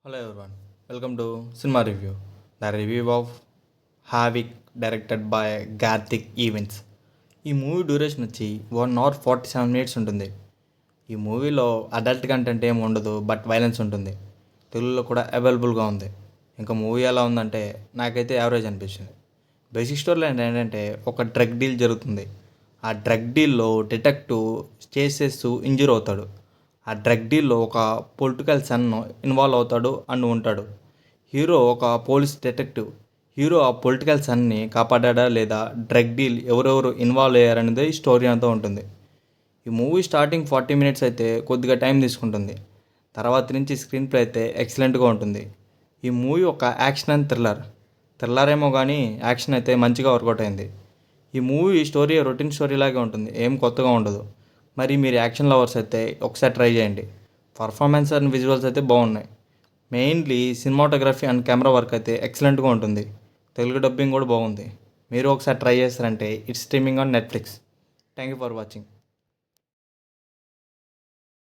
Hello everyone, welcome to Cinema Review, the review of Havik directed by Garthik Events. ఈ movie duration వచ్చి 1 hour 47 minutes ఉంటుంది. ఈ మూవీలో adult content ఏమి ఉండదు, బట్ వైలెన్స్ ఉంటుంది. తెలుగులో కూడా అవైలబుల్గా ఉంది. ఇంకా మూవీ ఎలా ఉందంటే నాకైతే యావరేజ్ అనిపించింది. బేసిక్ స్టోరీలో ఏంటంటే ఒక డ్రగ్ డీల్ జరుగుతుంది. ఆ డ్రగ్ డీల్లో డిటెక్టివ్ చేసేస్తూ ఇంజూర్ అవుతాడు. ఆ డ్రగ్ డీల్లో ఒక పొలిటికల్ సన్ ఇన్వాల్వ్ అవుతాడు అండ్ ఉంటాడు. హీరో ఒక పోలీస్ డిటెక్టివ్. హీరో ఆ పొలిటికల్ సన్ని కాపాడా లేదా, డ్రగ్ డీల్ ఎవరెవరు ఇన్వాల్వ్ అయ్యారనేది స్టోరీ అంతా ఉంటుంది. ఈ మూవీ స్టార్టింగ్ 40 minutes అయితే కొద్దిగా టైం తీసుకుంటుంది. తర్వాత నుంచి స్క్రీన్ ప్లే అయితే ఎక్సలెంట్గా ఉంటుంది. ఈ మూవీ ఒక యాక్షన్ అండ్ థ్రిల్లర్ ఏమో కానీ యాక్షన్ అయితే మంచిగా వర్కౌట్ అయింది. ఈ మూవీ స్టోరీ రొటీన్ స్టోరీ లాగే ఉంటుంది, ఏం కొత్తగా ఉండదు. మరి మీరు యాక్షన్ లవర్స్ అయితే ఒకసారి ట్రై చేయండి. పర్ఫార్మెన్స్ అండ్ విజువల్స్ అయితే బాగున్నాయి. Mainly cinematography and camera work అయితే ఎక్సలెంట్గా ఉంటుంది. తెలుగు డబ్బింగ్ కూడా బాగుంది. మీరు ఒకసారి ట్రై చేస్తారంటే it's streaming on Netflix. Thank you for watching.